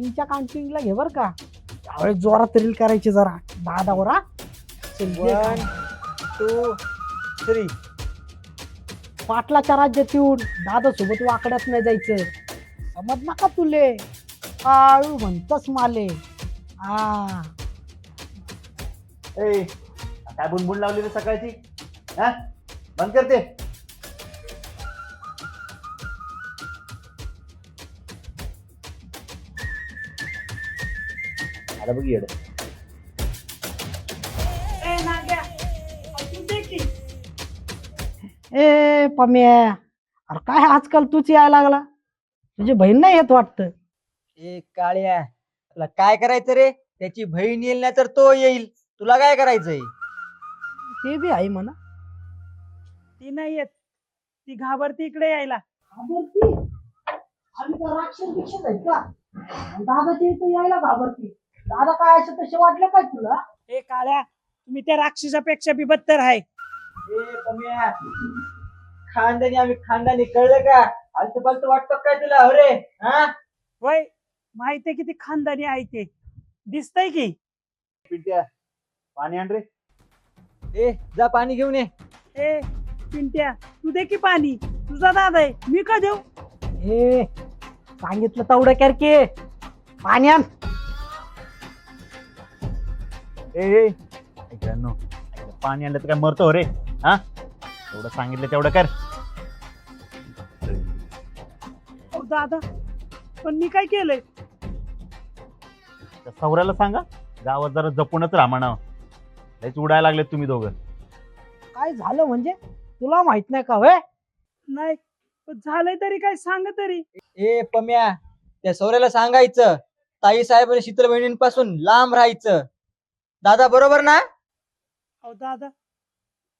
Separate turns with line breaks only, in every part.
तीनच्या काउंटिंगला घे बर का, त्यावेळेस जोरात रील करायची जरा दादावर. हा चल, घे.
1 2 3.
पाटलाच्या राज्यात येऊन दादा सोबत वाकड्यात नाही जायचं, समज नका तुले, काळू म्हणतस माले. हा
ए काय बुणबुण लावली रे सकाळची? हा बंद करते. आता बघ येड.
ए पम्या, अरे काय आजकाल तूच यायला लागला, तुझी बहीण नाही येत वाटतं.
ए काळ्या, तुला काय करायचं रे? त्याची बहीण येईल नाही तर तो येईल, तुला काय करायचंय?
ते बी आहे म्हणा.
ती नाही येत, ती घाबरती इकडे यायला.
घाबरती? आम्ही तर राक्षस बिक्षस आहेत का? दादाच्या इथं यायला घाबरती? दादा काय असं तसे वाटलं काय तुला?
ए काळ्या, तुम्ही त्या राक्षसापेक्षा बी बदतर आहे.
ए पम्या, खानदानी आम्ही खानदानी, कळलं का? आलत पालत वाटतं काय तुला? अरे हा,
वय माहितीये किती खानदानी आहे ते, दिसतंय की.
पिंट्या पाणी आण रे.
ए जा पाणी घेऊन ये.
ए पिंट्या, तू दे की पाणी, तुझा दादा आहे, मी का देऊ?
ए सांगितलं तेवढं कर की, पाणी आण.
ए ऐकांनो, पाणी आणलं तर काय मरतो हो रे? हा एवढं सांगितलं तेवढं कर.
अहो दादा, पण मी काय केलंय?
त्या सौऱ्याला सांगा गावात जरा जपूनच राहा म्हणावं. लयच उडायला लागलेत तुम्ही दोघं.
काय झालं म्हणजे तुला माहित नाही का? होय
नाही, पण झालंय तरी काय सांग तरी.
ए पम्या, त्या सौऱ्याला सांगायचं ताई साहेब आणि शीतल बहिणींपासून लांब राहायचं. दादा बरोबर ना?
अहो दादा,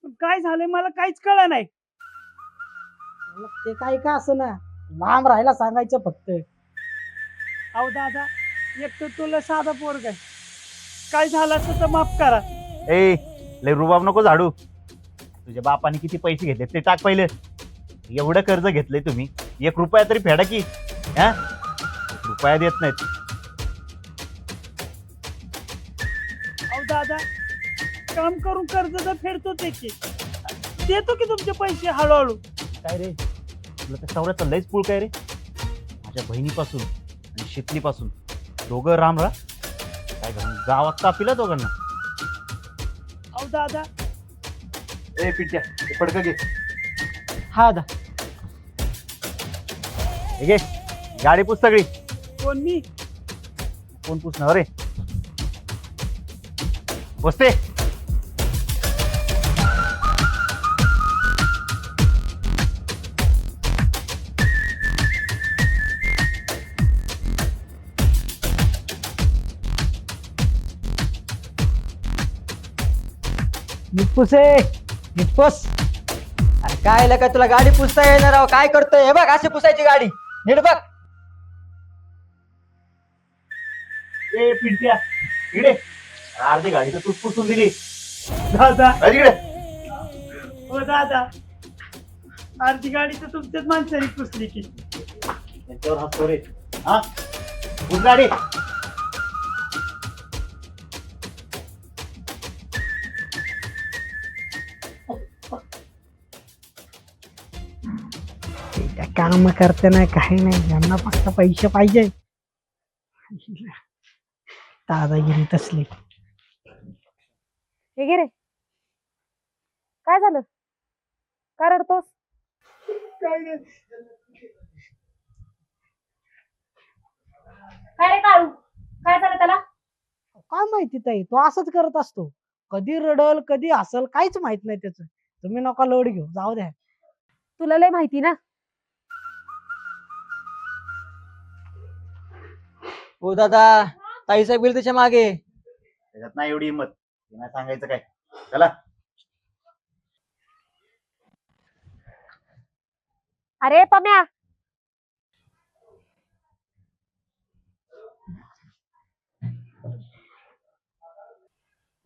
पण काय झालंय मला काहीच कळलं नाही.
मग ते काय का असं ना, लांब राहायला सांगायचं फक्त.
अहो दादा, एक तर तुला साधा पोरग आहे, काय झालं असतं तर माफ करा.
ए लय रुबाब नको झाडू. तुझ्या बापाने किती पैसे घेतले ते टाक पहिले. एवढं कर्ज घेतलंय तुम्ही, 1 रुपया तरी फेडा की. हा रुपया देत नाहीत.
अहो दादा, काम करून कर्ज तर फेडतो ते की, देतो की तुमचे पैसे हळूहळू.
काय रे तुला त्या सौऱ्याचं लयच पुळ काय रे? माझ्या बहिणीपासून आणि शितलीपासून दोघं राम राहा काय घालून गावात तापिला दोघांना.
अहो दादा,
ए पिट्या पडकं घे.
हा दा.
हे घे गाडी पुस सगळी.
कोण मी?
कोण पुसणार रे? बसते.
निपुसे निपुस.
अरे काय लका, तुला गाडी पुसता येणार राव? काय करतोय? हे बघ, अशी पुसायची गाडी, नीट बघ.
ए पिंट्या इकडे, अर्धी गाडी तर तूच पुसून दिली.
दादा,
अरे इकडे.
हो दादा, अर्धी गाडी तर तुमच्याच माणसाने पुसली की.
त्यांच्यावर हसतो रे. हा पुस गाडी.
काम करते नाही काही नाही, यांना फक्त पैसे पाहिजे. दादागिरी तसली.
हे घे रे, काय झालं? काय रडतोस? काय रे काळू, काय झालं त्याला?
काय माहिती ताई, तो असंच करत असतो, कधी रडल कधी हसल काहीच माहित नाही त्याचं. तुम्ही नका लोड घेऊ, जाऊ द्या.
तुला लय माहिती ना.
हो दादा, ताई साहेब गेले त्याच्या मागे.
त्याच्यात नाही एवढी हिंमत, नाही सांगायचं काय. चला.
अरे पम्या,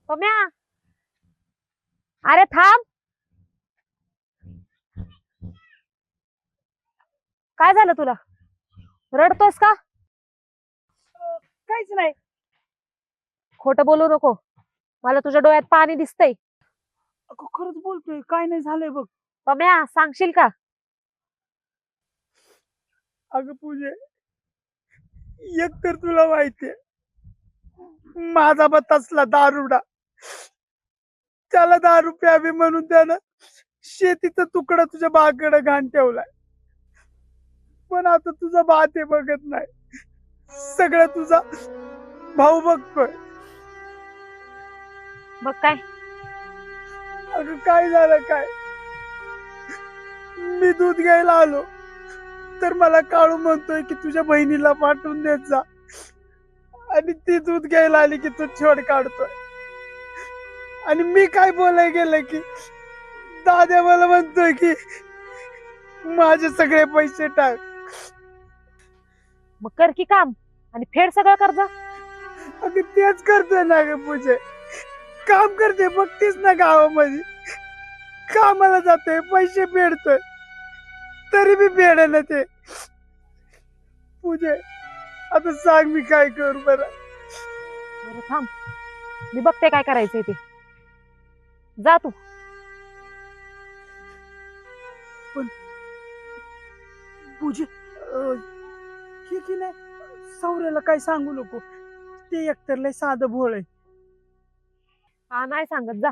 पम्या, अरे थांब. काय झालं तुला? रडतोस का?
काहीच नाही.
खोटं बोलू नको. मला तुझ्या डोळ्यात पाणी दिसतंय.
अगं खरंच बोलतोय, काय नाही झालंय बघ.
पम्या सांगशील का?
अगं पूजे, एक तर तुला माहितीये माझा बा तसला दारुडा, त्याला दारू प्यावी म्हणून त्यानं शेतीचा तुकडा तुझ्या बाकडे घाण ठेवलाय. पण आता तुझा बा ते बघत नाही, सगळं तुझा भाऊ बघतोय.
मग काय?
अगं काय झालं काय, मी दूध घ्यायला आलो तर मला काळू म्हणतोय की तुझ्या बहिणीला पाठवून देत जा, आणि ती दूध घ्यायला आली की तू छोड काढतोय. आणि मी काय बोलाय गेलं की दादा मला म्हणतोय की माझे सगळे पैसे टाक.
मग कर की काम आणि फेड सगळं कर्ज.
अगं तेच करतोय ना ग पूजे, काम करते बघतीस ना गावामध्ये, कामाला जातोय पैसे फेडतोय तरी मी फेडे ना ते. पूजे आता सांग मी काय करू बरं.
बरं थांब, मी बघते काय करायचंय ते. जा तू.
पूजे हे की नाही, सौर्याला काय सांगू नको, ते एकतर लय साधं भोळ आहे.
हा नाही सांगत, जा.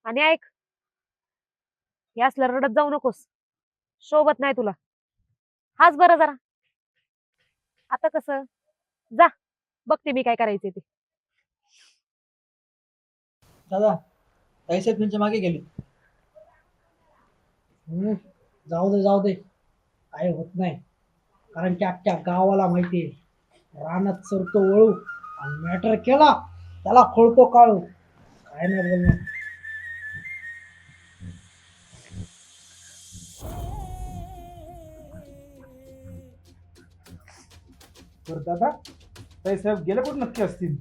आणि ऐक, हे असलं रडत जाऊ नकोस, शोभत नाही तुला. हाच बरं जरा. आता कसं, जा बघते मी काय करायचंय ते.
दादा ताईसाहेब तुमच्या मागे गेले.
जाऊ दे काय होत नाही, कारण की अख्ख्या गावाला माहितीये रानात सरतो वळू आणि मॅटर केला त्याला खोळतो काळू. काय नाही बोलणार.
दादा ताईसाहेब गेले कुठे नक्की असतील?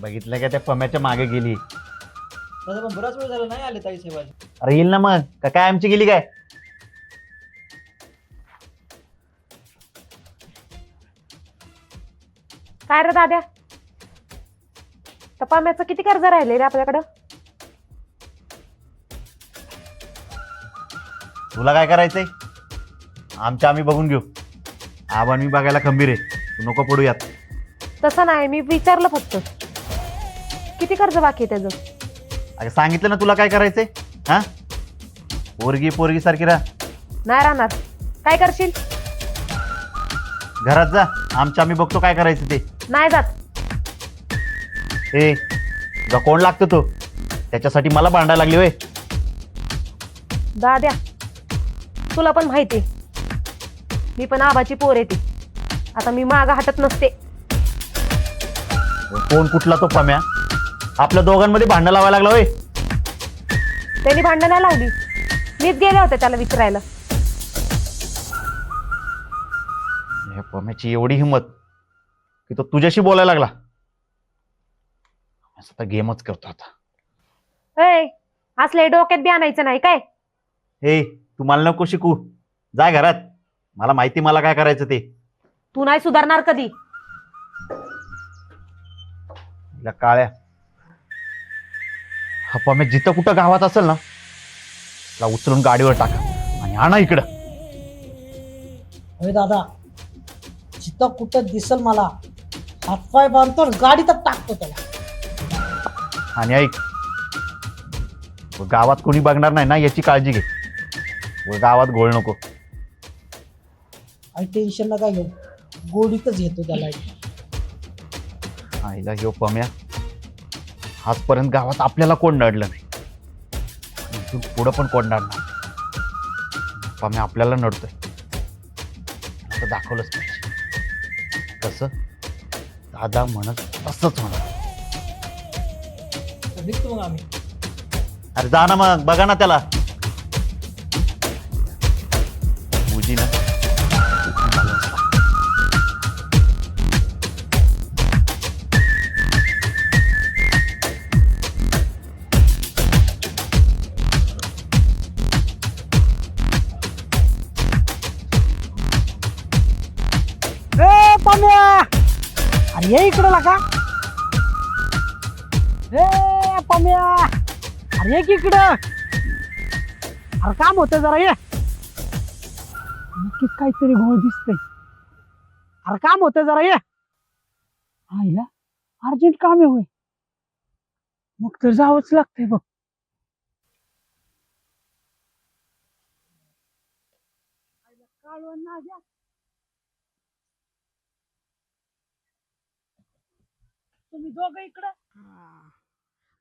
बघितलं का त्या पम्याच्या मागे गेली.
दादा पण बराच वेळ झाला नाही आले ताईसाहेब आज.
अरे येईल ना मग, का काय आमची गेली काय?
काय रे दाद्या, तपाम्याचं किती कर्ज राहिले रे आपल्याकडं?
तुला काय करायचंय? आमच्या आम्ही बघून घेऊ. आबान मी बघायला खंबीर आहे, तू नको पडू यात.
तसं नाही, मी विचारलं फक्त किती कर्ज बाकी आहे त्याचं.
अरे सांगितलं ना तुला काय करायचंय. हा पोरगी सारखी राहा.
नाही राहणार. काय करशील?
घरात जा, आमच्या आम्ही बघतो काय करायचं ते.
नाही जात.
ए तुला कोण लागतो तो, त्याच्यासाठी मला भांडायला लागली होय?
दाद्या, तुला पण माहिती मी पण आबाची पोर येते. आता मी मागं हटत नसते.
कोण कुठला तो पम्या, आपल्या दोघांमध्ये भांडण लावायला लागला होय?
त्यांनी भांडण नाही लावली, मीच गेले होते त्याला विचारायला.
या पम्याची एवढी हिंमत की तो तुझ्याशी बोलायला लागला. आता गेमच करतो आता.
असले डोक्यात बी आणायचं नाही काय.
ए तू मला नको शिकू, जा घरात. मला माहिती मला काय करायचं ते.
तू नाही सुधारणार कधी.
या काळ्या हा पम्या जिथं कुठं गावात असेल ना, त्याला उचलून गाडीवर टाका आणि आणा इकडं.
होय दादा, जिथं कुठं दिसल मला हातपाय बांधतो आणि गाडीतच टाकतो त्याला.
आणि ऐक, गावात कोणी बघणार नाही ना याची काळजी घे. गावात घोळ नको.
आणि टेन्शन नका घेऊ, गोडीतच येतो त्याला.
आईला ह्यो पम्या आजपर्यंत गावात आपल्याला कोण नडलं नाही, इथून पुढं पण कोण नडणार. पम्या आपल्याला नडतोय, आता दाखवलंच पाहिजे. कसं दादा म्हणत तसंच होणार.
निघतो मग आम्ही.
अरे जा ना मग, बघा ना त्याला. बुजी ना.
ए पम्या,
अरे ये इकडं का ए पम्या, अरे ये की इकडं. अरे काम होतं जरा ये. नक्कीच काहीतरी घोळ दिसतंय. अरे काम होतं जरा ये. आईला अर्जंट काम आहे होय. मग तर जावंच लागतंय बघ. तुम्ही दोघं इकडं.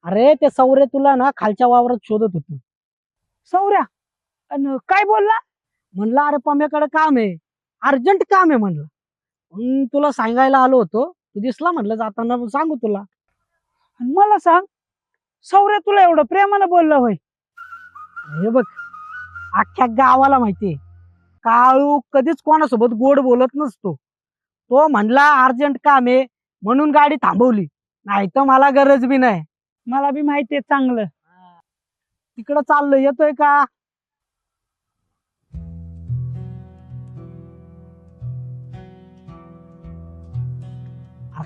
अरे ते सौर्य तुला ना खालच्या वावरात शोधत होत. सौर्या अन काय बोलला? म्हणलं अरे पम्याकडे काम आहे, अर्जंट काम आहे म्हणलं. तुला सांगायला आलो होतो, तू दिसला म्हणलं जाताना, सांगू तुला. आणि मला सांग, सौर्य तुला एवढं प्रेमानं बोलला होय? हे बघ, अख्ख्या गावाला माहितीये काळू कधीच कोणासोबत गोड बोलत नसतो. तो म्हणला अर्जंट काम आहे म्हणून गाडी थांबवली, नाही तर मला गरज बी नाही. मला बी माहितीये चांगलं. तिकडं चाललोय, येतोय का?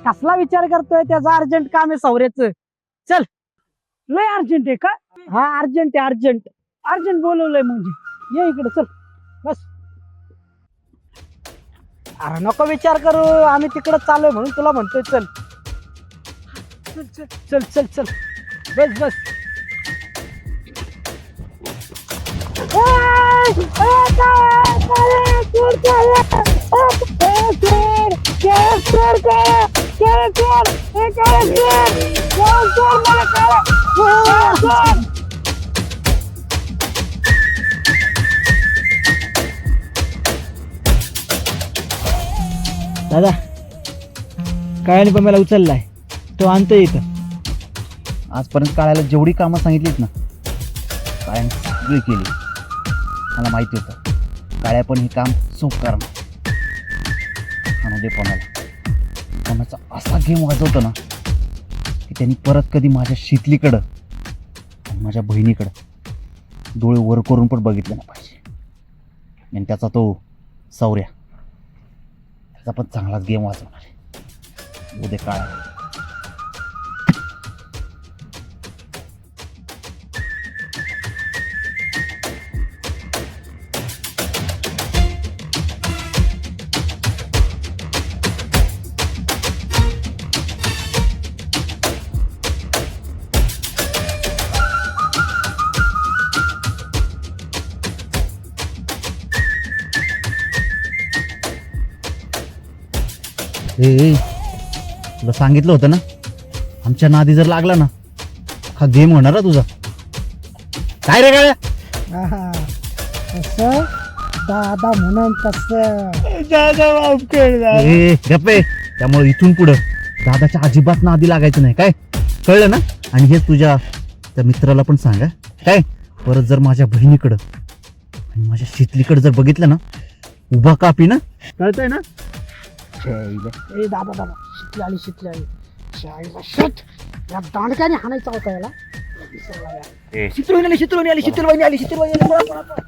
कसला विचार करतोय? त्याचा अर्जंट काम आहे सौर्याचं. चल. लय अर्जंट आहे का? हा अर्जंट आहे, अर्जंट. अर्जंट बोलवलंय म्हणजे ये इकडे, चल बस. अरे नको विचार करू, आम्ही तिकडे चाललोय म्हणून तुला म्हणतोय चल. चल चल चल चल चल, बस बस.
दादा काळ्याने पण मला उचललाय, तो आणतोय इथं.
आजपर्यंत काळ्याला जेवढी कामं सांगितलीत ना, काळ्याने सगळी केली. मला माहिती होतं काळ्या पण हे काम चूक करणार. आणू दे पणाचा असा गेम वाजवतो ना की त्यांनी परत कधी माझ्या शीतलीकडं आणि माझ्या बहिणीकडं डोळे वर करून पण बघितलं नाही पाहिजे. आणि त्याचा तो सौर्या, त्याचा पण चांगलाच गेम वाजवणार आहे. उद्या काळा ए तुला सांगितलं होतं ना, आमच्या नादी जर लागला ना हा गेम होणार ना तुझा. काय रे काय
तसं दादा म्हणून तसं.
दादा माफ कर दादा.
गप्पे. त्यामुळे इथून पुढं दादाच्या अजिबात नादी लागायचं नाही, काय कळलं ना? आणि हे तुझ्या त्या मित्राला पण सांगा, काय परत जर माझ्या बहिणीकडं आणि माझ्या शीतलीकडे जर बघितलं ना, उभा कापी ना, कळतंय ना?
ए दादा दादा, शिकली आली शिकली आली. शाळेला शट, या दांडक्याने हाणायचा होता याला.
चित्रवाहिनी आली, चित्रवाहिनी आली, चित्रवाहिनी आली, चित्रवाहिनी आली. पळा, पळा, पळा.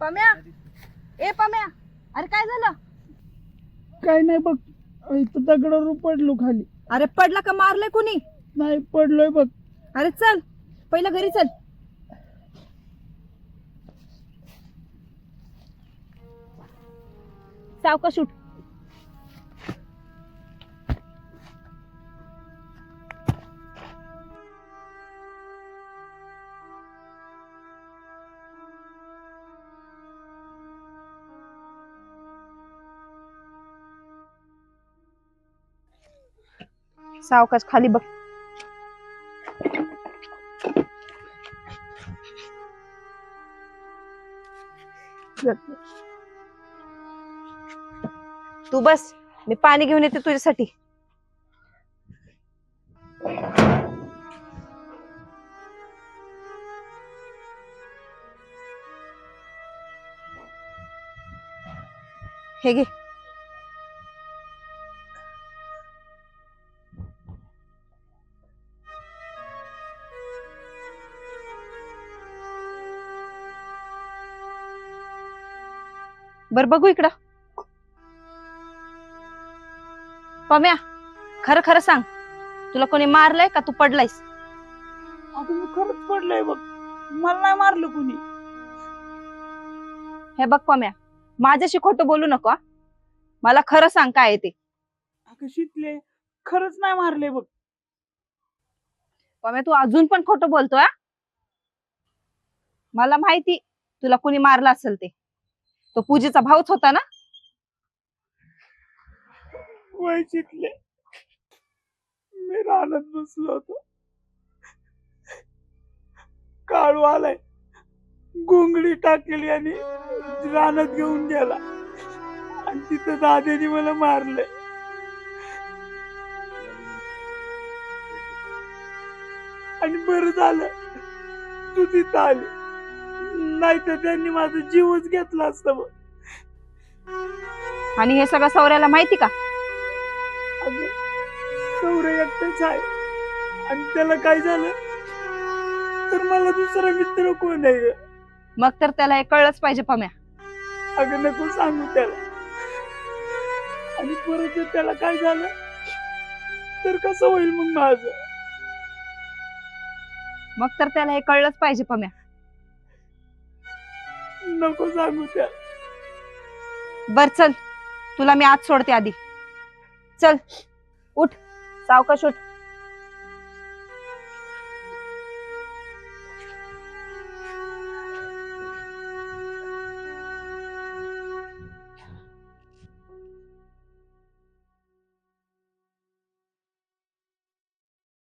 पम्या, ए पम्या, अरे काय झालं?
काय नाही बघ, इथं दगडावर पडलो खाली.
अरे पडला का मारलंय कुणी?
नाही पडलोय बघ.
अरे चल पहिला घरी चल. सावकाश उठ. सावकाश खाली बघ. तू बस, मी पाणी घेऊन येते तुझ्यासाठी. हे घे. बर बघू इकडं. पम्या, खरं खरं सांग, तुला कोणी मारलंय का तू पडलायस?
अगं मी खरंच पडलंय बघ, मला नाही मारलं कुणी.
हे बघ पम्या, माझ्याशी खोटं बोलू नको हा. मला खरं सांग काय आहे ते.
अगं शितले, खरंच नाही मारले बघ.
पम्या, तू अजून पण खोटं बोलतोय हा? मला माहिती तुला कोणी मारलं असेल ते. तो पूजेचा भाऊच होता ना?
वय शितले, मी रानात बसलो होतो. काळू आलाय, घोंगडी टाकली आणि रानात घेऊन गेला, आणि तिथं दादाने मला मारलंय. आणि बरं झालं तू तिथं आली, नाहीतर त्यांनी माझा जीवच घेतला असता बघ.
आणि हे सगळं सौर्याला माहिती का?
अगं सौर्य एकटाच आहे, आणि त्याला काय झालं तर मला दुसरा मित्र कोण आहे ग?
मग तर त्याला हे कळलंच पाहिजे पम्या.
अगं नको सांगू त्याला, आणि परत जर त्याला काय झालं तर कसं होईल मग माझं?
मग तर त्याला हे कळलंच पाहिजे पम्या.
नको सांगू त्याला.
बर चल, तुला मी आज सोडते आधी. चल उठ, सावकाश उठ.